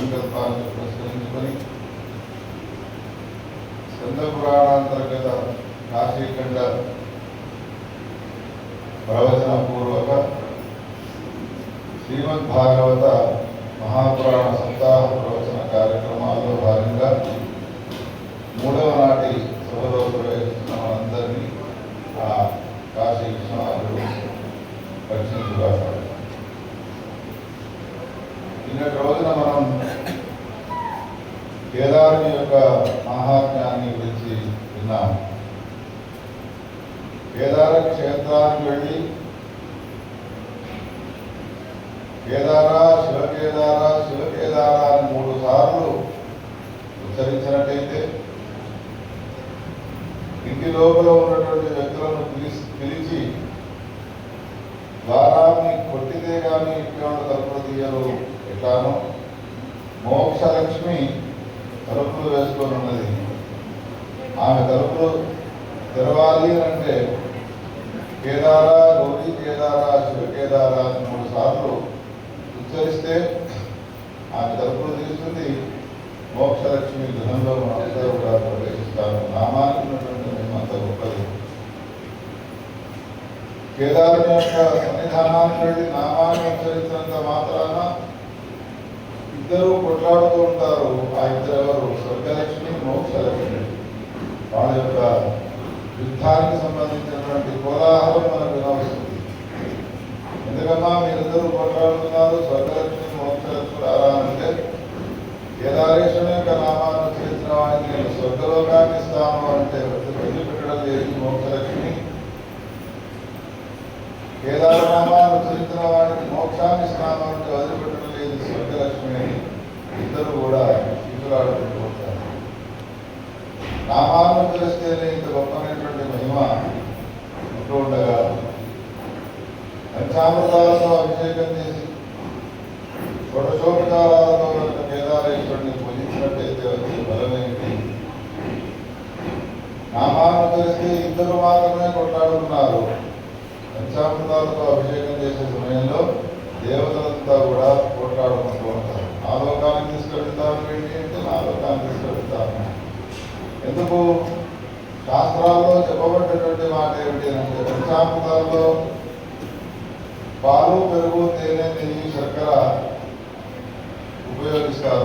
సంకల్పాన్ని పురస్కరించుకొని స్కంద పురాణాంతర్గత కాశీఖండ ప్రవచన పూర్వక శ్రీమద్భాగవత మహాపురాణ సప్తాహ ప్రవచన కార్యక్రమాల్లో భాగంగా 3వ నాటి సభలో ప్రవేశిస్తున్న మనందరినీ ఆ కాశీ విశ్వనాథుడు రక్షించుగాక. నిన్నటి రోజున మనం కేదారుని యొక్క మహాత్మ్యాన్ని గురించి విన్నాం. కేదార క్షేత్రానికి వెళ్ళి కేదార శివకేదార శివకేదార అని 3 సార్లు ఉచ్చరించినట్టయితే ఇంటి లోపల ఉన్నటువంటి వ్యక్తులను పిలిచి ద్వారాన్ని కొట్టితే కానీ ఇంట్లో తలుపులు తీయరు ఎట్లానో మోక్షలక్ష్మి తలుపులు వేసుకొని ఉన్నది. ఆమె తలుపులు తెరవాలి అంటే కేదార గౌరీ కేదార శివకేదార అని 3 సార్లు ఉచ్చరిస్తే ఆమె తలుపులు తీస్తుంది. మోక్షలక్ష్మి గృహంలో మనందరూ కూడా ప్రవేశిస్తాను. నామానికి ఉన్నటువంటి మేమంత గొప్పది. కేదారుని యొక్క సన్నిధానానికి వెళ్ళి నామాన్ని ఉచ్చరించినంత మాత్రాన ఇద్దరు కొట్లాడుతూ ఉంటారు. ఆ ఇద్దరెవరు? స్వర్గలక్ష్మి, మోక్షలక్ష్మి. వాళ్ళ యొక్క యుద్ధానికి సంబంధించినటువంటి కోలాహలం మనకు వినవస్తుంది. ఎందుకన్నా మీరిద్దరూ కొట్లాడుతున్నారు, స్వర్గలక్ష్మి మోక్షలక్ష్మి అంటే కేదారేశ్వరుని యొక్క నామాన్ని ఉచ్చరించిన వాడిని నేను స్వర్గలోకాన్ని ఇస్తాను అంటే వదిలిపెట్టడం లేదు మోక్షలక్ష్మి. కేదార నామాన్ని ఉచ్చరించిన వాడికి మోక్షాన్ని ఇస్తాను అంటే వదిలిపెట్టడం లేదు స్వర్గలక్ష్మి అని ఇద్దరు కూడా ఇటులాడుకుంటారు. నామాన్ని ఉచ్చరిస్తేనే ఇంత గొప్పమైనటువంటి మహిమ ఉంటూ ఉండగా పంచామృతాలతో అభిషేకం చేసి షోడశోపచారాలతో కేదారేశ్వరుని పూజించినట్టయితే వచ్చే బలమేంటి? నామాన్ని ఉచ్చరిస్తే ఇద్దరు మాత్రమే కొట్లాడుతున్నారు. పంచామృతాలతో అభిషేకం చేసే సమయంలో దేవతలంతా కూడా పోట్లాడుకుంటూ ఉంటారు. నా లోకానికి తీసుకెళ్తాను ఏంటి అంటే నా లోకానికి తీసుకెళ్తాను. ఎందుకు? శాస్త్రాల్లో చెప్పబడ్డటువంటి మాట ఏమిటి అంటే పంచామృతాల్లో పాలు, పెరుగు, తేనె, నెయ్యి, శర్కర ఉపయోగిస్తారు.